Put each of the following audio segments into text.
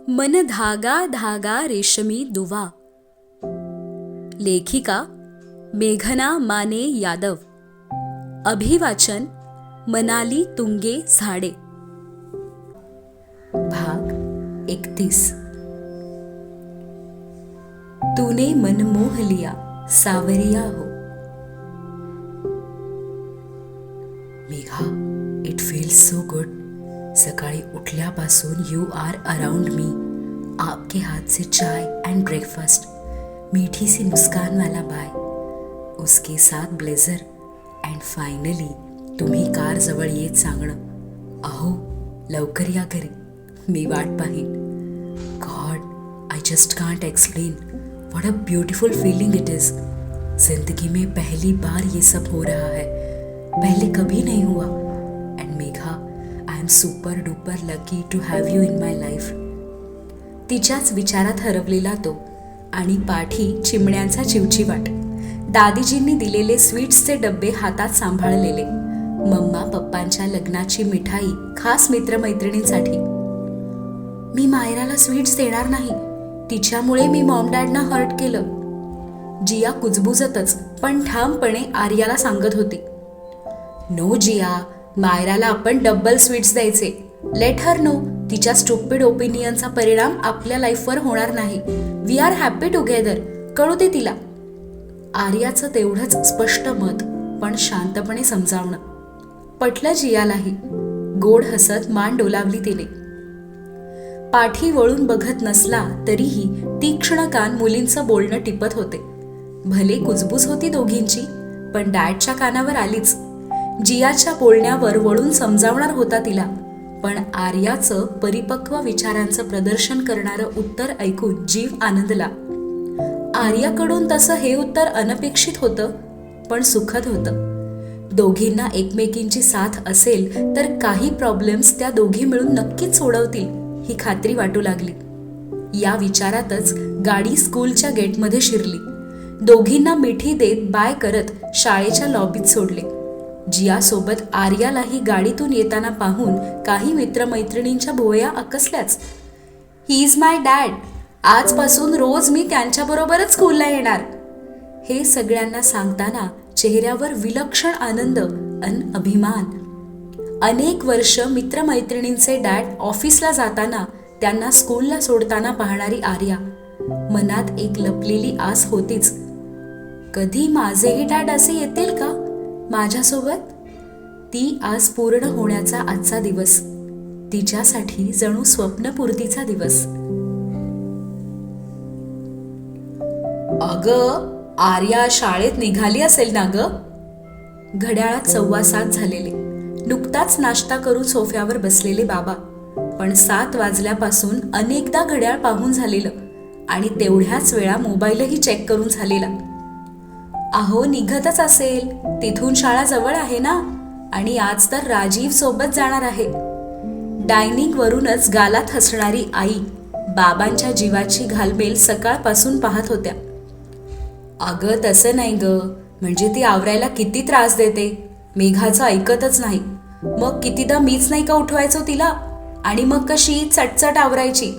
मन धागा धागा रेशमी दुवा. लेखिका मेघना माने यादव. अभिवाचन मनाली तुंगे झाडे. भाग 31. तूने मन मोह लिया सावरिया हो. Megha, it feels so good. सकाळी उठल्यापासून यू आर अराउंड मी. आपके हाथ से चाय एंड ब्रेकफास्ट, मीठी सी मुस्कान वाला बाय, उसके साथ ब्लेझर एंड फायनली तुम्ही कार जवळ येत सांगणं. अहो लवकर या घरी, मी वाट पाहीन. God, I just can't explain what a beautiful feeling it is. जिंदगी में पहली बार ये सब हो रहा है. पहले कभी नहीं हुआ. And Megha, I am super duper lucky to have you in my life. तिच्याच विचारात हरवलेला तो आणि पाठी चिमण्यांचा चिवचिवाट. दादीजींनी दिलेले स्वीट्सचे डब्बे हातात सांभाळलेले. मम्मा पप्पांच्या लग्नाची मिठाई खास मित्रमैत्रिणींसाठी. मी मायराला स्वीट्स देणार नाही, तिच्यामुळे मी मॉम डॅडना हर्ट केलं. जिया कुजबुजतच पण ठामपणे आर्याला सांगत होती. नो जिया, मायराला आपण डबल स्वीट्स द्यायचे. Let her know. तिच्या स्टुपिड ओपिनियनचा परिणाम आपल्या लाईफवर होणार नाही. We are happy together. कळू दे तिला. आर्याचं तेवढंच स्पष्ट मत, पण शांतपणे समजावणं. पटलं जियालाही. गोड हसत मान डोलावली तिने. पाठी वळून बघत नसला तरीही तीक्ष्ण कान मुलींचं बोलणं टिपत होते. भले कुजबूज होती दोघींची, पण डॅडच्या कानावर आलीच. जियाच्या बोलण्यावर वळून समजावणार होता तिला, पण आर्याचं परिपक्व विचारांचं प्रदर्शन करणारं उत्तर ऐकून जीव आनंदला. आर्याकडून तसं हे उत्तर अनपेक्षित होतं, पण सुखद होतं. दोघींना एकमेकींची साथ असेल तर काही प्रॉब्लेम्स त्या दोघी मिळून नक्कीच सोडवतील ही खात्री वाटू लागली. या विचारातच गाडी स्कूलच्या गेटमध्ये शिरली. दोघींना मिठी देत बाय करत शाळेच्या लॉबीत सोडले. जियासोबत आर्यालाही गाडीतून येताना पाहून काही मित्रमैत्रिणींच्या भुवया आकसल्याच. He is my dad. आजपासून रोज मी त्यांच्याबरोबरच स्कूलला येणार. हे सगळ्यांना सांगताना चेहऱ्यावर विलक्षण आनंद अन अभिमान. अनेक वर्ष मित्रमैत्रिणींचे डॅड ऑफिसला जाताना त्यांना स्कूलला सोडताना पाहणारी आर्या. मनात एक लपलेली आस होतीच. कधी माझेही डॅड असे येतील का माझ्यासोबत? ती आज पूर्ण होण्याचा आजचा दिवस तिच्यासाठी जणू स्वप्नपूर्तीचा दिवस. अगं, आर्या शाळेत निघाली असेल ना ग? घड्याळात 7:15 झालेले. नुकताच नाश्ता करून सोफ्यावर बसलेले बाबा. पण 7 वाजल्यापासून अनेकदा घड्याळ पाहून झालेलं आणि तेवढ्याच वेळा मोबाईलही चेक करून झालेला. अहो निघतच असेल, तिथून शाळा जवळ आहे ना. आणि आज तर राजीव सोबत जाणार आहे. डायनिंग वरूनच गालात हसणारी आई बाबांच्या जीवाची घालमेल सकाळपासून पाहत होत्या. अगं तसं नाही ग, म्हणजे ती आवरायला किती त्रास देते. मेघाचं ऐकतच नाही. मग कितीदा मीच नाही का उठवायचो तिला, आणि मग कशी चटचट आवरायची.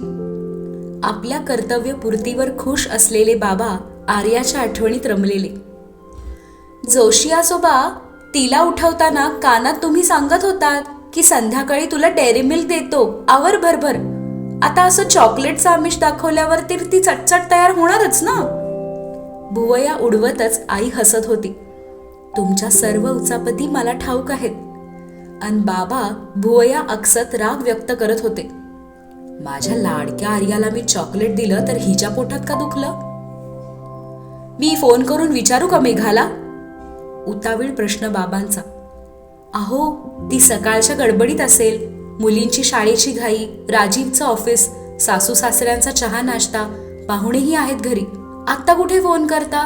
आपल्या कर्तव्यपूर्तीवर खुश असलेले बाबा आर्याच्या आठवणीत रमलेले. जोशी आजोबा, तिला उठवताना कानात तुम्ही सांगत होतात की संध्याकाळी तुला डेअरी मिल्क देतो, आवर भरभर. आता असं चॉकलेटचं आमिष दाखवल्यावर तर ती चटचट तयार होणारच ना. भुवया उडवतच आई हसत होती. तुमच्या सर्व उचापती मला ठाऊक आहेत. अन बाबा भुवया अकसत राग व्यक्त करत होते. माझ्या लाडक्या आर्याला मी चॉकलेट दिलं तर हिच्या पोटात का दुखलं? मी फोन करून विचारू का मेघाला? उतावीळ प्रश्न बाबांचा. अहो ती सकाळच्या गडबडीत असेल. मुलींची शाळेची घाई, राजीवचं ऑफिस, सासू सासऱ्यांचा चहा नाश्ता, पाहुणेही आहेत घरी. आत्ता कुठे फोन करता?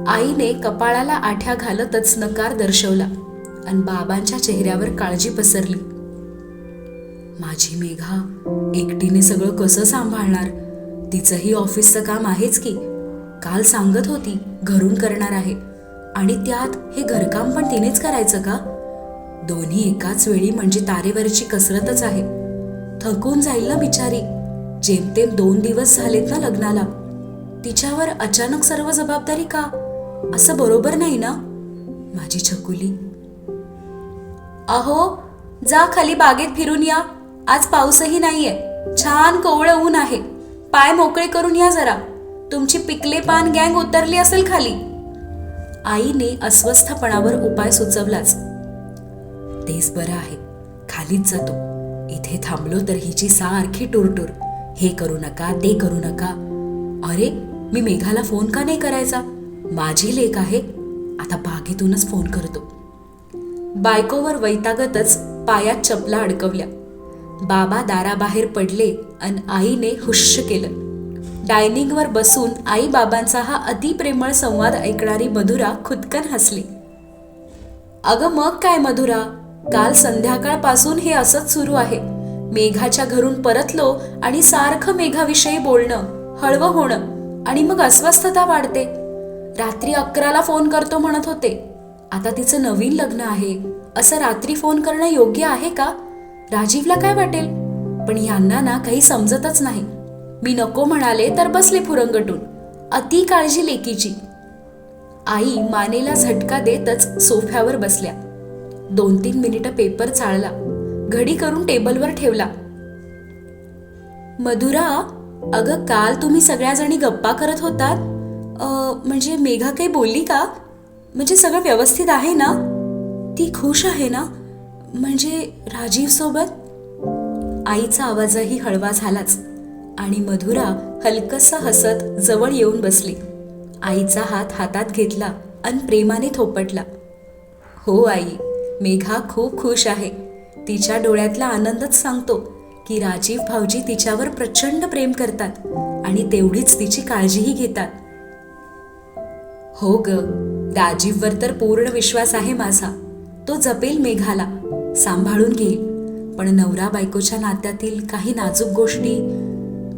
आईने कपाळाला आठ्या घालतच नकार दर्शवला आणि बाबांच्या चेहऱ्यावर काळजी पसरली. माझी मेघा एकटीने सगळं कसं सांभाळणार? तिचंही ऑफिसचं काम आहेच की. काल सांगत होती घरून करणार आहे, आणि त्यात हे घरकाम पण तिनेच करायचं का? दोन्ही एकाच वेळी म्हणजे तारेवरची कसरतच आहे. थकून जाईल ना बिचारी. जेमतेम 2 दिवस झालेत ना लग्नाला. तिच्यावर अचानक सर्व जबाबदारी का? असं बरोबर नाही ना. माझी छकुली. अहो, जा खाली बागेत फिरून या. आज पाऊसही नाहीये. छान कोवळं ऊन आहे. पाय मोकळे करून या जरा. तुमची पिकले पान गँग उतरली असेल खाली. आईने अस्वस्थपणावर उपाय सुचवलाच. तेच बरं आहे, खालीच जातो. इथे थांबलो तर हिची सारखी टूरटूर. हे करू नका, ते करू नका. अरे, मी मेघाला फोन का नाही करायचा? माझी लेक आहे. आता बागेतूनच फोन करतो. बायकोवर वैतागतच पायात चपला अडकवल्या. बाबा दाराबाहेर पडले अन आईने हुश्श केलं. डायनिंगवर बसून आई बाबांचा हा अतिप्रेमळ संवाद ऐकणारी मधुरा खुदकन हसली. अगं मग काय मधुरा, काल संध्याकाळपासून हे असंच सुरू आहे. मेघाच्या घरून परतलो आणि सारखं मेघाविषयी बोलणं, हळवं होणं आणि मग अस्वस्थता वाढते. रात्री 11ला फोन करतो म्हणत होते. आता तिचं नवीन लग्न आहे. असं रात्री फोन करणं योग्य आहे का? राजीवला काय वाटेल? पण यांना ना काही समजतच नाही. मी नको म्हणाले तर बसले फुरंगटून. अति काळजी लेकीची. आई मानेला झटका देतच सोफ्यावर बसल्या. 2-3 मिनिटं पेपर चाळला. घडी करून टेबलवर ठेवला. मधुरा, अगं काल तुम्ही सगळ्याजणी गप्पा करत होतात. म्हणजे मेघा काही बोलली का? म्हणजे सगळं व्यवस्थित आहे ना? ती खुश आहे ना? म्हणजे राजीव सोबत? आईचा आवाजही हळवा झालाच आणि मधुरा हलकसं हसत जवळ येऊन बसली. आईचा हात हातात घेतला अन प्रेमाने थोपटला. हो आई, मेघा खूप खुश आहे. तिच्या डोळ्यातला आनंदच सांगतो की राजीव भाऊजी तिच्यावर प्रचंड प्रेम करतात आणि तेवढीच तिची काळजीही घेतात. हो ग, राजीववर तर पूर्ण विश्वास आहे माझा. तो जपेल मेघाला, सांभाळून घेईल. पण नवरा बायकोच्या नात्यातील काही नाजूक गोष्टी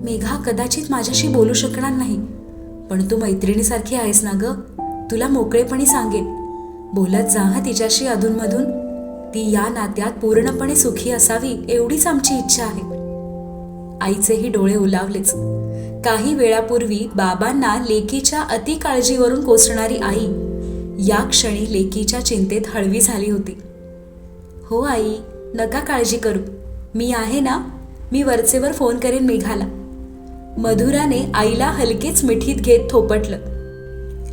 मेघा कदाचित माझ्याशी बोलू शकणार नाही. पण तू मैत्रिणीसारखी आहेस ना ग, तुला मोकळेपणी सांगेन. बोलत जा हा तिच्याशी अधूनमधून. ती या नात्यात पूर्णपणे सुखी असावी एवढीच आमची इच्छा आहे. आईचेही डोळे उलावलेच. काही वेळापूर्वी बाबांना लेकीच्या अति काळजीवरून कोसणारी आई या क्षणी लेकीच्या चिंतेत हळवी झाली होती. हो आई, नका काळजी करू. मी आहे ना. मी वरचेवर फोन करेन मेघाला. मधुराने आईला हलकेच मिठीत घेत थोपटलं.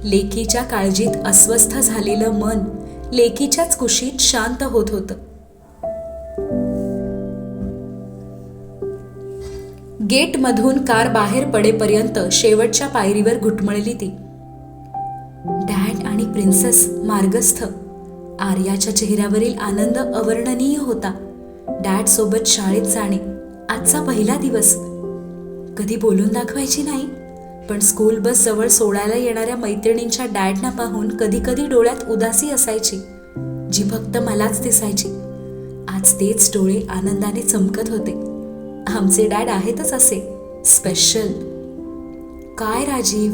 लेकीच्या काळजीत अस्वस्थ झालेलं मन लेकीच्याच कुशीत शांत होत होतं. गेटमधून कार बाहेर पडेपर्यंत शेवटच्या पायरीवर घुटमळली ती. डॅड आणि प्रिन्सेस मार्गस्थ. आर्याच्या चेहऱ्यावरील आनंद अवर्णनीय होता. डॅड सोबत शाळेत जाणे, आजचा पहिला दिवस. कधी बोलून दाखवायची नाही, पण स्कूल बस जवळ सोडायला येणाऱ्या मैत्रिणींच्या डॅडना पाहून कधी कधी डोळ्यात उदासी असायची, जी फक्त मलाच दिसायची. आज तेच डोळे आनंदाने चमकत होते. आमचे डॅड आहेतच असे स्पेशल. काय राजीव,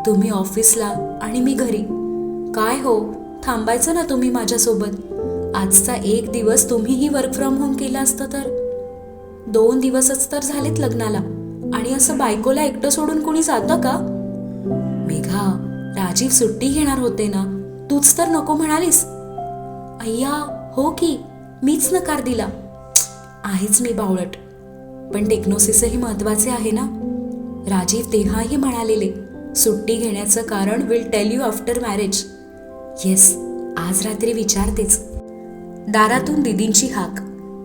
तुम्ही ऑफिसला आणि मी घरी. काय हो, थांबायचं ना तुम्ही माझ्यासोबत. आजचा एक दिवस तुम्हीही वर्क फ्रॉम होम केलं असतं तर. 2 दिवसच तर झालेत लग्नाला आणि असं बायकोला एकटं सोडून कोणी जातं का? मेघा, राजीव सुट्टी घेणार होते ना, तूच तर नको म्हणालीस. अय्या हो की, मीच नकार दिला. आहेच मी बावळट. पण टेक्नोसिसही महत्वाचे आहे ना. राजीव तेव्हाही म्हणालेले, सुट्टी घेण्याचं कारण will tell you after marriage. Yes, आज रात्री विचारतेच. दारातून दीदींची हाक.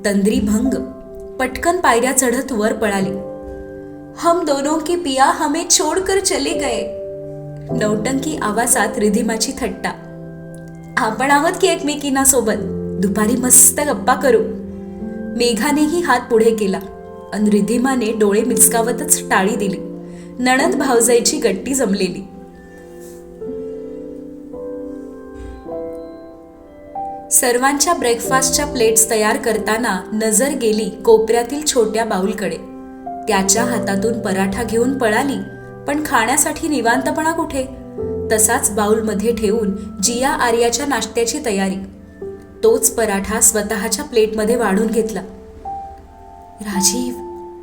तंद्री भंग. पटकन पायऱ्या चढत वर पळाली. हम दोनों के पिया हमें छोड़कर चले गए. नौटंकी आवाजात रिधिमाची थट्टा. आपण आहोत की एकमेकींना सोबत. दुपारी मस्त गप्पा करू. मेघानेही हात पुढे केला अन रिधिमाने डोळे मिचकावतच टाळी दिली. नणंद भावजाईची गट्टी जमलेली. सर्वांच्या ब्रेकफास्टच्या प्लेट्स तयार करताना नजर गेली कोपऱ्यातील छोट्या बाऊलकडे. त्याच्या हातातून पराठा घेऊन पळाली, पण खाण्यासाठी निवांतपणा कुठे. तसाच बाऊलमध्ये ठेवून जिया आर्याच्या नाश्त्याची तयारी. तोच पराठा स्वतःच्या प्लेटमध्ये वाढून घेतला. राजीव,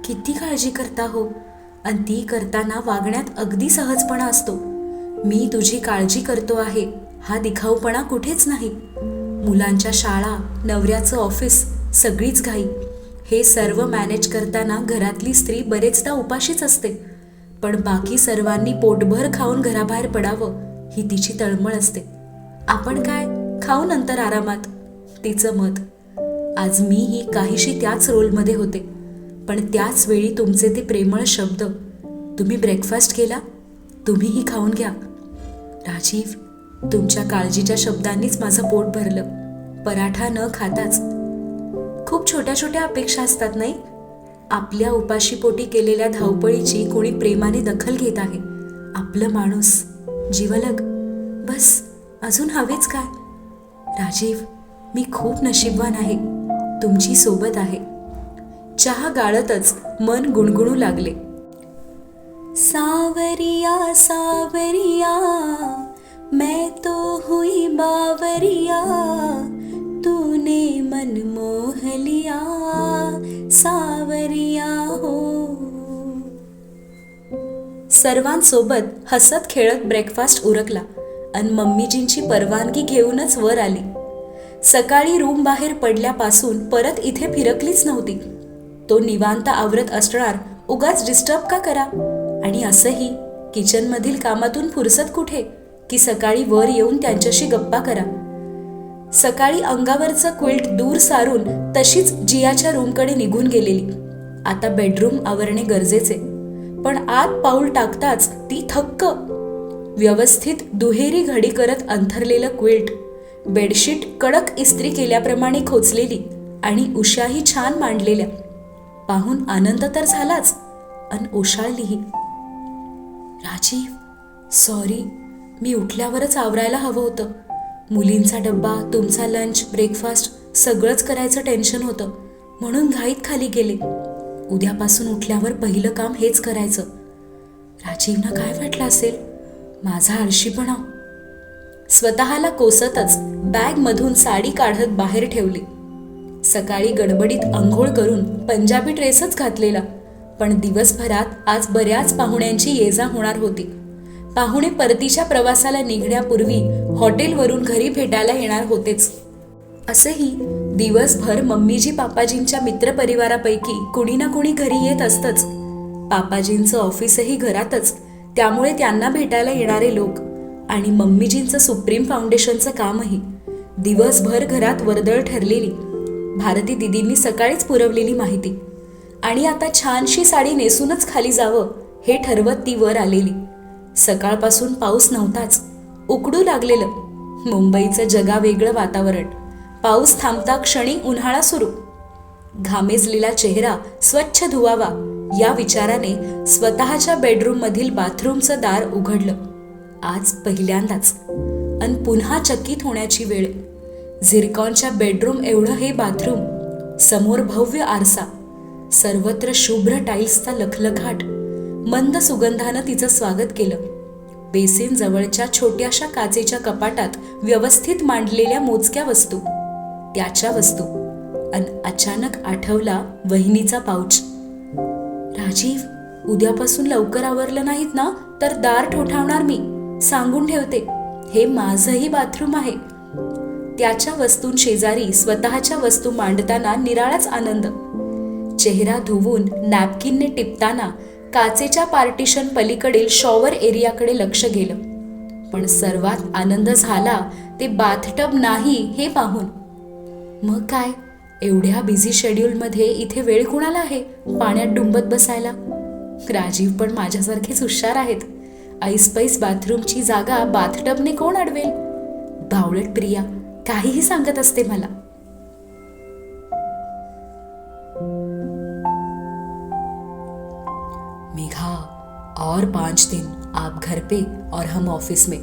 किती काळजी करता हो, आणि ती करताना वागण्यात अगदी सहजपणा असतो. मी तुझी काळजी करतो आहे हा दिखाऊपणा कुठेच नाही. मुलांच्या शाळा, नवऱ्याचं ऑफिस, सगळीच घाई. हे सर्व मॅनेज करताना घरातली स्त्री बरेचदा उपाशीच असते. पण बाकी सर्वांनी पोटभर खाऊन घराबाहेर पडावं ही तिची तळमळ असते. आपण काय, खाऊ नंतर आरामात, तिचं मत. आज मीही काहीशी त्याच रोलमध्ये होते. पण त्याच वेळी तुमचे ते प्रेमळ शब्द, तुम्ही ब्रेकफास्ट केला, तुम्हीही खाऊन घ्या. राजीव, तुमच्या काळजीच्या शब्दांनीच माझं पोट भरलं, पराठा न खाताच. खूप छोट्या छोट्या अपेक्षा असतात नाही? आपल्या उपाशीपोटी केलेल्या धावपळीची कोणी प्रेमाने दखल घेत आहे. आपलं माणूस, जिवलग, बस अजून हवेच काय? राजीव, मी खूप नशीबवान आहे, तुमची सोबत आहे. चहा गाळतच मन गुणगुणू लागले. सावरिया सावरिया मैं तो हुई बावरिया, तूने मन मोह लिया सावरिया हो. सर्वांसोबत हसत खेळत ब्रेकफास्ट उरकला आणि मम्मीजींची परवानगी घेऊनच वर आली. सकाळी रूम बाहेर पडल्यापासून परत इथे फिरकलीच नव्हती. तो निवांत आवरत असणार, उगाच डिस्टर्ब का करा? आणि असंही किचनमधील कामातून फुरसत कुठे की सकाळी वर येऊन त्यांच्याशी गप्पा करा. सकाळी अंगावरचं क्विल्ट दूर सारून तशीच जियाच्या रूमकडे निघून गेलेली. आता बेडरूम आवरणे गरजेचे. पण आत पाऊल टाकताच ती थक्क. व्यवस्थित दुहेरी घडी करत अंथरलेलं क्विल्ट, बेडशीट कडक इस्त्री केल्याप्रमाणे खोचलेली आणि उशाही छान मांडलेल्या पाहून आनंद तर झालाच, अन ओशाळलीही. राजीव, सॉरी, मी उठल्यावरच आवरायला हवं होतं. मुलींचा डब्बा, तुमचा लंच, ब्रेकफास्ट सगळंच करायचं टेन्शन होतं, म्हणून घाईत खाली गेले. उद्यापासून उठल्यावर पहिलं काम हेच करायचं. राजीवना काय वाटलं असेल माझा आळशीपणा? स्वतःला कोसतच बॅगमधून साडी काढत बाहेर ठेवली. सकाळी गडबडीत आंघोळ करून पंजाबी ड्रेसच घातलेला. पण दिवसभरात आज बऱ्याच पाहुण्यांची ये-जा होणार होती. पाहुणे परतीच्या प्रवासाला निघण्यापूर्वी हॉटेलवरून घरी भेटायला येणार होतेच. असेही दिवसभर मम्मीजी पापाजींच्या मित्रपरिवारापैकी कुणी ना कुणी घरी येत असतंच. पापाजींचं ऑफिसही घरातच, त्यामुळे त्यांना भेटायला येणारे लोक आणि मम्मीजींचं सुप्रीम फाउंडेशनचं कामही. दिवसभर घरात वर्दळ ठरलेली. भारती दिदींनी सकाळीच पुरवलेली माहिती. आणि आता छानशी साडी नेसूनच खाली जावं हे ठरवत ती वर आलेली. सकाळपासून पाऊस नव्हताच, उकडू लागलेलं. मुंबईचं जगावेगळं वातावरण. पाऊस थांबता क्षणी उन्हाळा सुरू. घामेजलेला चेहरा स्वच्छ धुवावा या विचाराने स्वतःच्या बेडरूममधील बाथरूमचं दार उघडलं. आज पहिल्यांदाच. अन पुन्हा चकित होण्याची वेळ. झिरकॉनच्या बेडरूम एवढं हे बाथरूम. समोर भव्य आरसा, सर्वत्र शुभ्र टाईल्सचा लखलखाट. मंद सुगंधानं तिचं स्वागत केलं. बेसिन जवळच्या छोट्याशा काचेच्या कपाटात व्यवस्थित मांडलेल्या मोजक्या वस्तू, त्याच्या वस्तू. अन अचानक आठवला वहिनीचा पाऊच. राजीव, उद्यापासून लवकर आवरलं नाहीत ना तर दार ठोठावणार मी, सांगून ठेवते. हे माझंही बाथरूम आहे. त्याच्या वस्तूंशेजारी स्वतःच्या वस्तू मांडताना निराळाच आनंद. चेहरा धुवून नॅपकिनने टिपताना काचेच्या पार्टिशन पलीकडील शॉवर एरियाकडे लक्ष गेलं. पण सर्वात आनंद झाला ते बाथटब नाही हे पाहून. मग काय, एवढ्या बिझी शेड्यूलमध्ये इथे वेळ कुणाला आहे पाण्यात डुंबत बसायला? राजीव पण माझ्यासारखेच हुशार आहेत. ऐसपैस बाथरूमची जागा बाथटबने कोण अडवेल? बावळट प्रिया काहीही सांगत असते मला. मेघा, और 5 दिन आप घर पे और हम ऑफिस में.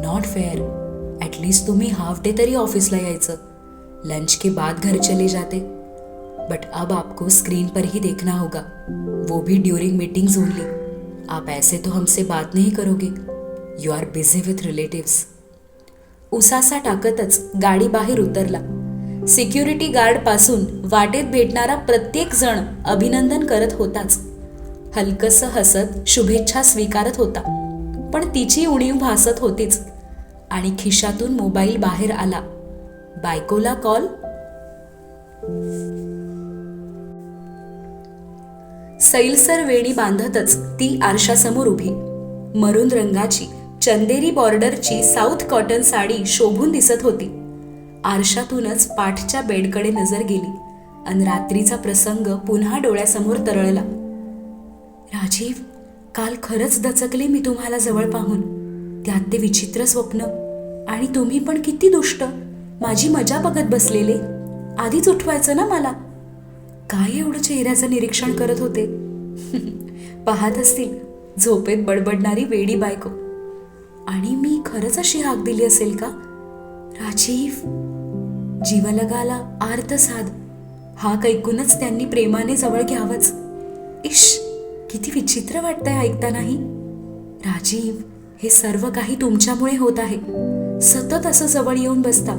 Not fair. एटलीस्ट तुम्ही हाफ डे तरी ऑफिसला यायचं. लंच के बाद घर चले जाते. बट अब आपको स्क्रीन पर ही देखना होगा, वो भी ड्यूरिंग मीटिंग्स ओनली. आप ऐसे तो हमसे बात नहीं करोगे. You are busy with relatives. उसासा टाकतच गाडी बाहेर उतरला. सिक्युरिटी गार्ड पासून वाटेत भेटणारा प्रत्येक जण अभिनंदन करत होताच. हलकसं हसत शुभेच्छा स्वीकारत होता. पण तिची उणीव भासत होतीच. आणि खिशातून मोबाईल बाहेर आला. बायकोला कॉल. सैलसर वेणी बांधतच ती आरशासमोर उभी. मरून रंगाची चंदेरी बॉर्डरची साऊथ कॉटन साडी शोभून दिसत होती. आरशातूनच पाठच्या बेडकडे नजर गेली आणि रात्रीचा प्रसंग पुन्हा डोळ्यासमोर तरळला. राजीव, काल खरंच दचकले मी तुम्हाला जवळ पाहून. त्यात ते विचित्र स्वप्न. आणि तुम्ही पण किती दुष्ट, माझी मजा बघत बसलेले. आधीच उठवायचं ना मला. काय एवढं चेहऱ्याचं निरीक्षण करत होते? पाहत असतील झोपेत बडबडणारी वेडी बायको. आणि मी खरंच अशी हाक दिली असेल का? राजीव. जीवलगाला आर्त साध. हाक ऐकूनच त्यांनी प्रेमाने जवळ घ्यावंच. इश, किती विचित्र वाटतंय ऐकतानाही. राजीव, हे सर्व काही तुमच्यामुळे होत आहे. सतत असं जवळ येऊन बसता,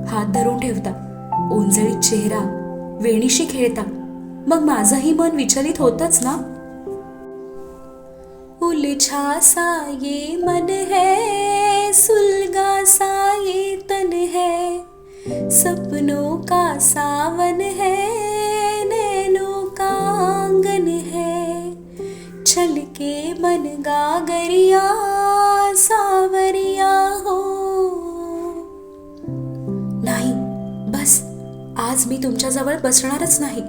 हात धरून ठेवता, ओंजळीत चेहरा, वेणीशी खेळता. मग माझंही मन विचलित होतच ना. उलझा सा ये मन है, सुलगा सा ये तन है, सपनों का सावन है, नैनों का आंगन है, छलके मन गागरिया सावरिया हो. नाही, बस आज मी तुमच्याजवळ बसणारच नाही.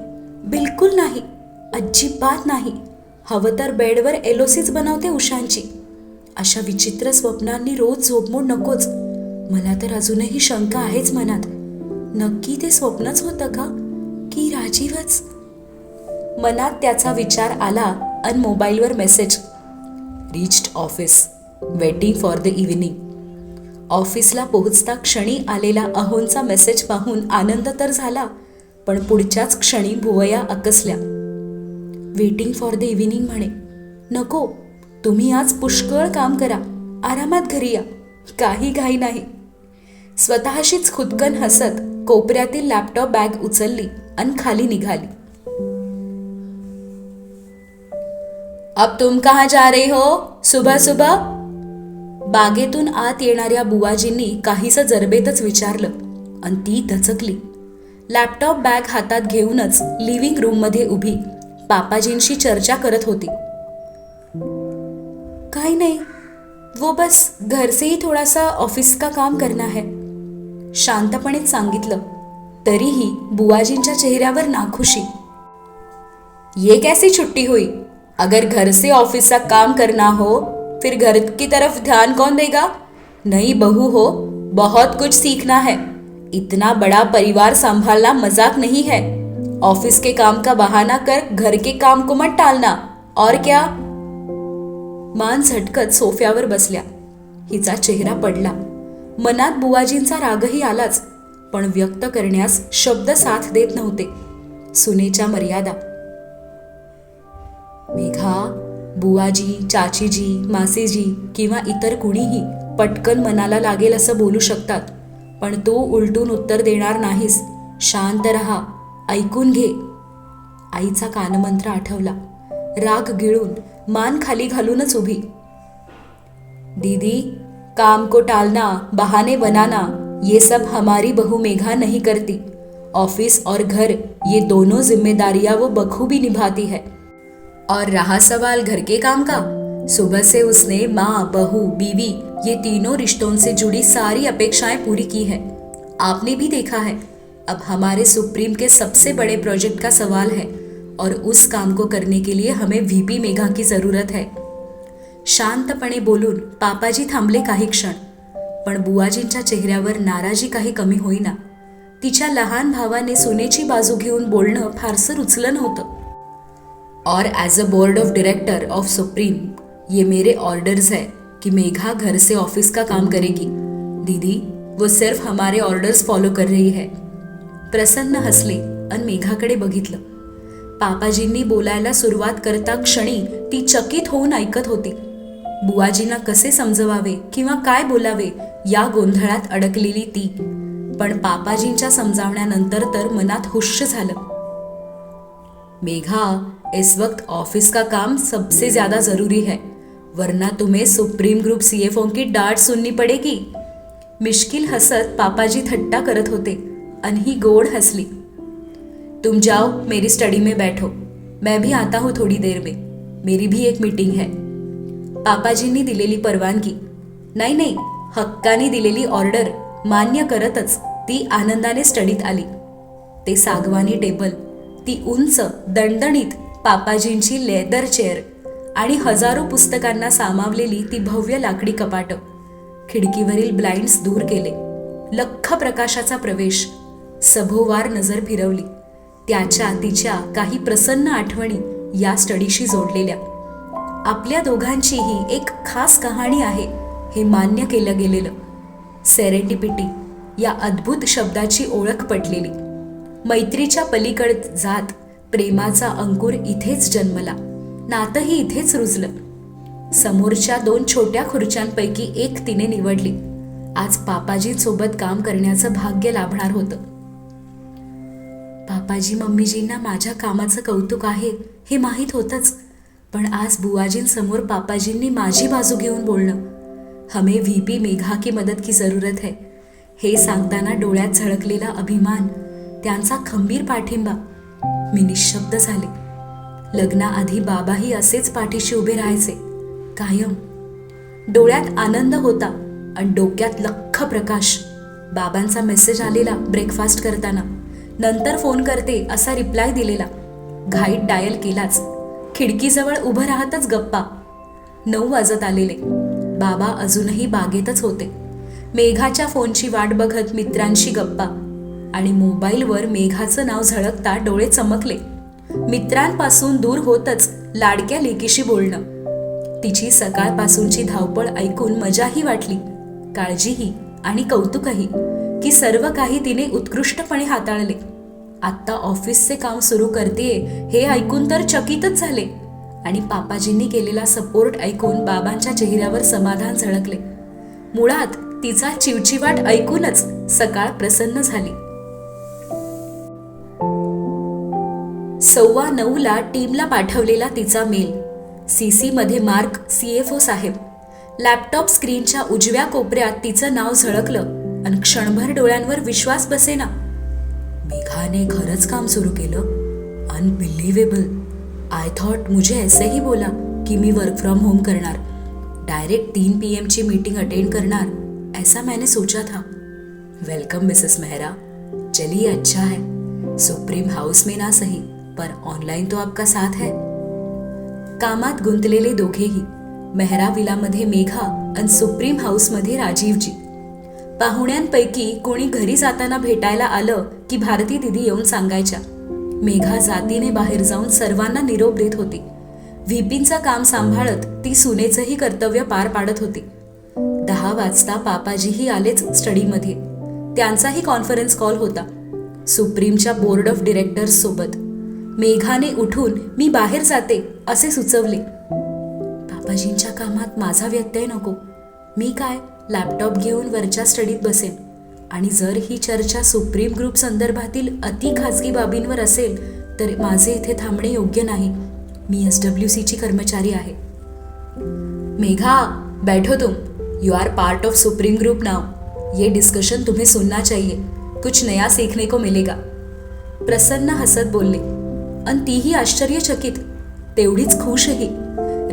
बिलकुल नाही, अजिबात नाही. हवं तर बेडवर एलओसीच बनवते उशांची. अशा विचित्र स्वप्नांनी रोज झोपमोड नकोच. मला तर अजूनही शंका आहेच मनात. नक्की ते स्वप्नच होतं का, की राजीवच? मनात त्याचा विचार आला आणि मोबाईलवर message. Reached office, waiting for the evening. ऑफिसला पोहोचता क्षणी आलेला अहोंचा मेसेज पाहून आनंद तर झाला, पण पुढच्याच क्षणी भुवया अकसल्या. वेटिंग फॉर द इव्हिनिंग म्हणे. नको, तुम्ही आज पुष्कळ काम करा, आरामात घरी या, काही घाई नाही. स्वतःशीच खुदकन हसत कोपऱ्यातील लॅपटॉप बॅग उचलली आणि खाली निघाली. अब तुम कहाँ जा रहे हो सुबह सुबह? बागेतून आत येणाऱ्या बुवाजींनी काहीसं जरबेतच विचारलं आणि ती दचकली. लॅपटॉप बॅग हातात घेऊनच लिव्हिंग रूममध्ये उभी पापाजींशी चर्चा करत होती. काही नाही, वो बस घर से ही थोड़ा सा ऑफिस का काम करना है, शांतपणेच सांगितलं. तरीही बुवाजींच्या चेहऱ्यावर नाखुशी. ये कैसी छुट्टी हुई? अगर घर से ऑफिस का काम करना हो फिर घर की तरफ ध्यान कौन देगा? नई बहू हो, बहुत कुछ सीखना है. इतना बड़ा परिवार संभालना मजाक नहीं है. ऑफिस के काम का बहाना कर घर के काम को मत टालना. और क्या? मान झटकत सोफ्यावर बसल्या. हिचा चेहरा पडला. मनात बुवाजींचा रागही आलाच, पण व्यक्त करण्यास शब्द साथ देत नव्हते. सुनेच्या मर्यादा. मेघा, बुवाजी, चाचीजी, मासीजी किंवा इतर कुणीही पटकन मनाला लागेल असं बोलू शकतात, पण तू उलटून उत्तर देणार नाहीस. शांत रहा, ऐकून घे. आईचा कानमंत्र आठवला. राग गिळून मान खाली घालूनच उभी. दीदी, काम को टालना, बहाने बनाना, ये सब हमारी बहू मेघा नहीं करती. ऑफिस और घर ये दोनों जिम्मेदारियां वो बखूबी निभाती है. और रहा सवाल घर के काम का, सुबह से उसने माँ, बहू, बीवी ये तीनों रिश्तों से जुड़ी सारी अपेक्षाएं पूरी की है. आपने भी देखा है. अब हमारे सुप्रीम के सबसे बड़े प्रोजेक्ट का सवाल है और उस काम को करने के लिए हमें वीपी मेघा की जरूरत है. शांतपणे बोलून पापाजी थांबले काही क्षण, पण बुवाजींच्या चेहऱ्यावर नाराजी काही कमी होईना. तिच्या लहान भावाने सुनेची बाजू घेऊन बोलणं फारसं रुचलं नव्हतं. और as a board of director of supreme ये मेरे ऑर्डर्स है कि मेघा घर से ऑफिस का काम करेगी. दीदी, वो सिर्फ हमारे ऑर्डर्स फॉलो कर रही है. प्रसन्न हसले आणि मेघाकडे बघितलं. पापाजींनी बोलायला सुरुवात करता क्षणी ती चकित होऊन ऐकत होती. बुवाजींना कसे समजवावे किंवा काय बोलावे या गोंधळात अडकलेली ती. पण पापाजींच्या समजावण्यानंतर तर मनात हुश्य झालं. मेघा, इस वक्त ऑफिस का काम सबसे ज्यादा जरूरी है, वरना तुम्हें सुप्रीम ग्रुप सीएफओ की डांट सुननी पड़ेगी. मिश्किल हसत पापाजी थट्टा करत होते आणि ही गोड हसली. तुम जाओ, मेरी स्टडी में बैठो, मैं भी आता हूँ थोड़ी देर में, मेरी भी एक मीटिंग है. पापाजींनी दिलेली परवानगी, नाही, हक्कानी दिलेली ऑर्डर मान्य करतच ती आनंदाने स्टडीत आली. ते सागवानी टेबल, ती उंच दणदणीत पापाजींची लेदर चेअर आणि हजारो पुस्तकांना सामावलेली ती भव्य लाकडी कपाटं. खिडकीवरील ब्लाइंड्स दूर केले. लख्ख प्रकाशाचा प्रवेश. सभोवार नजर फिरवली. त्याच्या तिच्या काही प्रसन्न आठवणी या स्टडीशी जोडलेल्या. आपल्या दोघांचीही एक खास कहाणी आहे हे मान्य केलं गेलेलं. सेरेंडिपिटी या अद्भुत शब्दाची ओळख पटलेली. मैत्रीच्या पलीकड जात प्रेमाचा अंकुर इथेच जन्मला. नातंही इथेच रुजलं. समोरच्या 2 छोट्या खुर्च्यांपैकी एक तिने निवडली. आज पापाजींसोबत काम करण्याचं भाग्य लाभणार होतं. पापाजी मम्मीजींना माझ्या कामाचं कौतुक आहे हे माहीत होतंच, पण आज बुवाजींसमोर पापाजींनी माझी बाजू घेऊन बोलणं, हमें व्हीपी मेघा की मदत की जरूरत है, हे सांगताना डोळ्यात झळकलेला अभिमान, त्यांचा खंबीर पाठिंबा. मी निशब्द झाले. लग्नाआधी बाबाही असेच पाठीशी उभे राहायचे, कायम. डोळ्यात आनंद होता आणि डोक्यात लख्ख प्रकाश. बाबांचा मेसेज आलेला ब्रेकफास्ट करताना, नंतर फोन करते असा रिप्लाय दिलेला. घाईत डायल केलाच. खिडकीजवळ उभं राहतच गप्पा. 9 वाजत आलेले. बाबा अजूनही बागेतच होते. मेघाच्या फोनची वाट बघत मित्रांशी गप्पा आणि मोबाईलवर मेघाचं नाव झळकता डोळे चमकले. मित्रांपासून दूर होतच लाडक्या लेकीशी बोलणं. तिची सकाळपासूनची धावपळ ऐकून मजाही वाटली, काळजीही आणि कौतुकही, की सर्व काही तिने उत्कृष्टपणे हाताळले. आत्ता ऑफिसचे काम सुरू करतेय हे ऐकून तर चकितच झाले आणि पापाजींनी केलेला सपोर्ट ऐकून बाबांच्या चेहऱ्यावर समाधान झळकले. मुळात तिचा चिवचिवाट ऐकूनच सकाळ प्रसन्न झाली. 9:15 टीमला पाठवलेला तिचा मेल. सीसी मध्ये मार्क सीएफओ साहेब. लॅपटॉप स्क्रीनच्या उजव्या कोपऱ्यात तिचं नाव झळकलं आणि क्षणभर डोळ्यांवर विश्वास बसेना. मेघाने खरंच काम सुरू केलं. अनबिलीवेबल. आय थॉट मुझे ऐसे ही बोला कि मी वर्क फ्रॉम होम करणार, डायरेक्ट 3 PM की मीटिंग अटेंड करणार, ऐसा मैंने सोचा था. वेलकम मिसेस मेहरा, चलिए अच्छा है. सुप्रीम हाउस में ना सही पर ऑनलाइन तो आपका साथ है. कामात गुंतलेले दोघेही, मेहरा विलामध्ये मेघा आणि सुप्रीम हाऊसमध्ये राजीवजी. पाहुण्यांपैकी कोणी घरी जाताना भेटायला आलं की भारती दिदी येऊन सांगायच्या. मेघा जातीने बाहेर जाऊन सर्वांना निरोप देत होती. व्हीपींचं काम सांभाळत ती सुनेचंही कर्तव्य पार पाडत होती. 10 वाजता पापाजीही आलेच स्टडीमध्ये. त्यांचाही कॉन्फरन्स कॉल होता सुप्रीमच्या बोर्ड ऑफ डिरेक्टर्स सोबत. मेघाने उठून मी बाहेर जाते असे सुचवले. पापाजींच्या कामात माझा व्यत्यय नको. मी काय लॅपटॉप घेऊन वरच्या स्टडीत बसेन. आणि जर ही चर्चा सुप्रीम ग्रुप संदर्भातील अति खाजगी बाबींवर असेल तर माझे इथे थांबणे योग्य नाही. मी SWCची कर्मचारी आहे. मेघा, बैठो तुम. You are part of supreme group now. ये डिस्कशन तुम्हें सुनना चाहिए. कुछ नया सीखने को मिलेगा. प्रसन्न हसत बोलले आणि तीही आश्चर्यचकित, तेवढीच खुशही.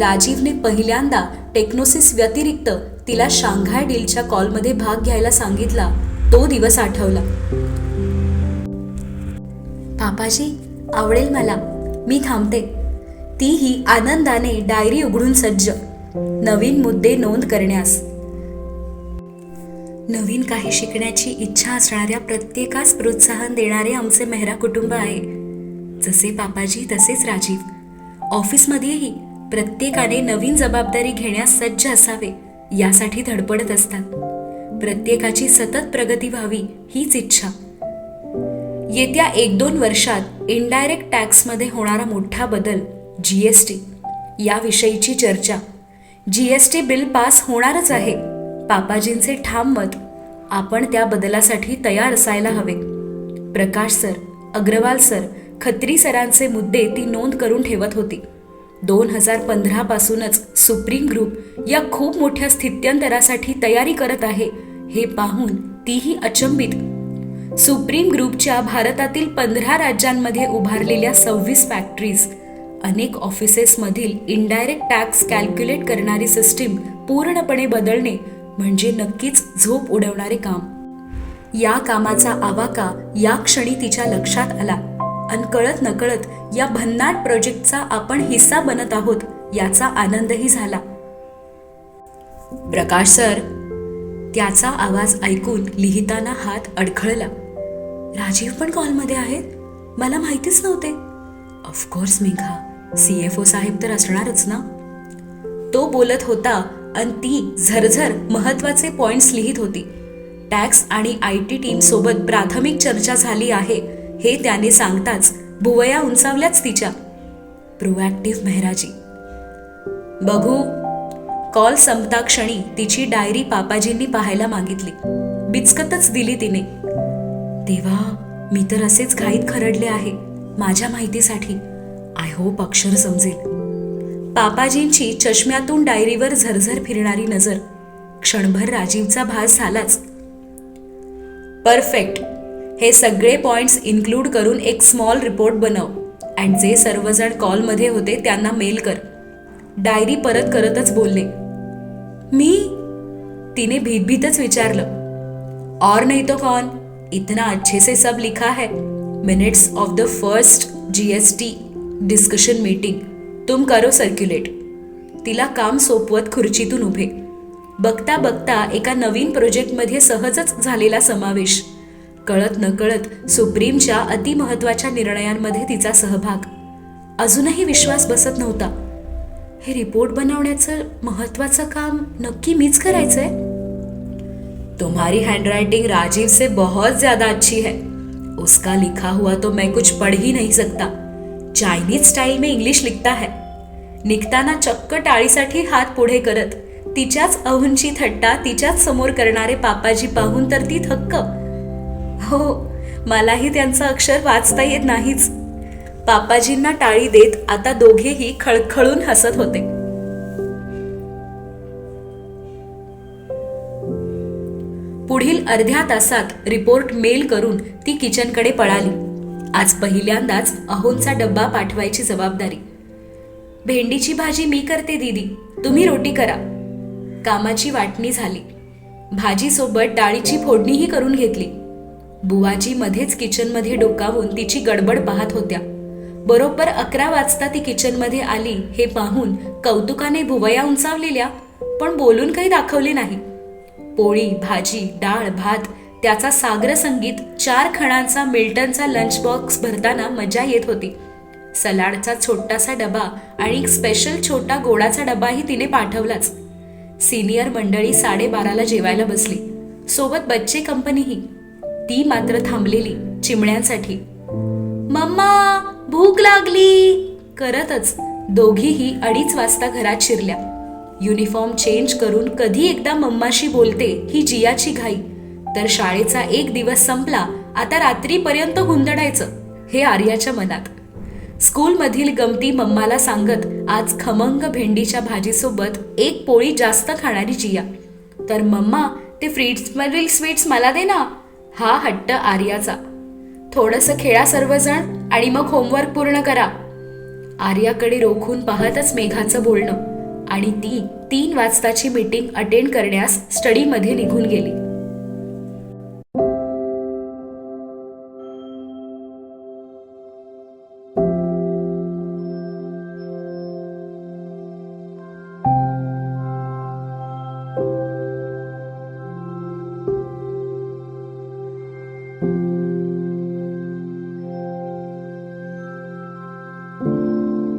राजीवने पहिल्यांदा टेक्नोसिस व्यतिरिक्त तिला शांघाय डीलच्या कॉलमध्ये भाग घ्यायला सांगितला तो दिवस आठवला. पापाजी, आवडेल मला, मी थांबते. तीही आनंदाने डायरी उघडून सज्ज, नवीन मुद्दे नोंद करण्यास. नवीन काही शिकण्याची इच्छा असणाऱ्या प्रत्येकास प्रोत्साहन देणारे आमचे मेहरा कुटुंब आहे. जसे पापाजी तसेच राजीव. ऑफिसमध्येही प्रत्येकाने नवीन जबाबदारी घेण्यास सज्ज असावे यासाठी धडपडत असतात. प्रत्येकाची सतत प्रगती व्हावी हीच इच्छा. येत्या 1-2 वर्षात इनडायरेक्ट टॅक्समध्ये होणारा मोठा बदल, GST याविषयीची चर्चा. GST बिल पास होणारच आहे. पापाजींचे ठाम मत. आपण त्या बदलासाठी तयार असायला हवे. प्रकाश सर, अग्रवाल सर, खत्री सरांचे मुद्दे ती नोंद करून ठेवत होती. 2015 पासूनच सुप्रीम ग्रुप या खूप मोठ्या स्थित्यंतरासाठी तयारी करत आहे हे पाहून तीही अचंबित. सुप्रीम ग्रुपच्या भारतातील 15 राज्यांमध्ये उभारलेल्या 26 फॅक्टरीज, अनेक ऑफिसेसमधील इनडायरेक्ट टॅक्स कॅल्क्युलेट करणारी सिस्टीम पूर्णपणे बदलणे म्हणजे नक्कीच झोप उडवणारे काम. या कामाचा आवाका या क्षणी तिच्या लक्षात आला आणि कळत नकळत या भन्नाट प्रोजेक्टचा आपण हिस्सा बनत आहोत याचा आनंदही झाला. प्रकाश सर, त्याचा आवाज ऐकून लिहिताना हात अडखळला. राजीव पण कॉलमध्ये आहेत? मला माहितीच नव्हते. ऑफकोर्स मेघा, CFO साहेब तर असणारच ना. तो बोलत होता आणि ती झरझर महत्वाचे पॉइंट्स लिहित होती. टॅक्स आणि IT टीम सोबत प्राथमिक चर्चा झाली आहे हे त्याने सांगताच भुवया उंचावल्याच तिच्या. प्रोॲक्टिव्ह मेहराजी. बघू. कॉल संपता क्षणी तिची डायरी पापाजींनी पाहायला मागितली. बिचकतच दिली तिने. तेव्हा मी तर असेच घाईत खरडले आहे माझ्या माहितीसाठी. आय होप अक्षर समजेल. पापाजींची चष्म्यातून डायरीवर झरझर फिरणारी नजर. क्षणभर राजीवचा भास झालाच. परफेक्ट. हे सगळे पॉइंट्स इन्क्लूड करून एक स्मॉल रिपोर्ट बनव अँड जे सर्वजण कॉलमध्ये होते त्यांना मेल कर. डायरी परत करतच बोलले. मी? तिने भीतभीतच विचारलं. और नहीं तो कौन, इतना अच्छे से सब लिखा है. Minutes of the first GST discussion meeting. तुम करो सर्क्युलेट. तिला काम सोपवत खुर्चीतून उभे. बघता बघता एका नवीन प्रोजेक्टमध्ये सहजच झालेला समावेश. कळत नकळत सुप्रीमच्या अतिमहत्वाच्या निर्णयांमध्ये तिचा सहभाग. अजूनही विश्वास बसत नव्हता. हे रिपोर्ट बनवण्याचं महत्वाचं काम नक्की मीच करायचंय? तुम्हारी हैंडराइटिंग राजीव से बहुत ज्यादा अच्छी है. उसका लिखा हुआ तो मैं कुछ पढ़ ही नहीं सकता. चायनीज स्टाईल में इंग्लिश लिखता है. निघताना चक्क टाळीसाठी हात पुढे करत तिच्याच अहूंची थट्टा तिच्याच समोर करणारे पापाजी पाहून तर ती थक्क. हो, मलाही त्यांचं अक्षर वाचता येत नाहीच. पापाजींना टाळी देत आता दोघेही खळखळून हसत होते. पुढील अर्ध्या तासात रिपोर्ट मेल करून ती किचनकडे पळाली. आज पहिल्यांदाच अहोंचा डब्बा पाठवायची जबाबदारी. भेंडीची भाजी मी करते दीदी, तुम्ही रोटी करा. कामाची वाटणी झाली. भाजीसोबत डाळीची फोडणीही करून घेतली. बुवाजी मध्येच किचनमध्ये डोकावून तिची गडबड पाहत होत्या. बरोबर 11 वाजता ती किचनमध्ये आली हे पाहून कौतुकाने भुवया उंचावलेल्या, पण बोलून काही दाखवले नाही. पोळी, भाजी, डाळ, भात, त्याचा सागर संगीत, 4 खणांचा मिल्टनचा लंच बॉक्स भरताना मजा येत होती. सलाडचा छोटासा डबा आणि एक स्पेशल छोटा गोडाचा डबाही तिने पाठवलाच. सिनियर मंडळी 12:30ला जेवायला बसली. सोबत बच्चे कंपनीही. ती मात्र थांबलेली चिमण्यांसाठी. मम्मा, भूक लागली करतच दोघीही 2:30 वाजता घरात शिरल्या. युनिफॉर्म चेंज करून कधी एकदा मम्माशी बोलते ही जियाची घाई. तर शाळेचा एक दिवस संपला, आता रात्रीपर्यंत हुंदडायचं हे आर्याच्या मनात. स्कूलमधील गमती मम्माला सांगत आज खमंग भेंडीच्या भाजीसोबत एक पोळी जास्त खाणारी जिया. तर मम्मा, ते फ्रीजमधील स्वीट्स मला दे ना, हा हट्ट आर्याचा. थोडंसं खेळा सर्वजण आणि मग होमवर्क पूर्ण करा. आर्याकडे रोखून पाहतच मेघाचं बोलणं आणि ती 3 वाजताची मीटिंग अटेंड करण्यास स्टडीमध्ये निघून गेली.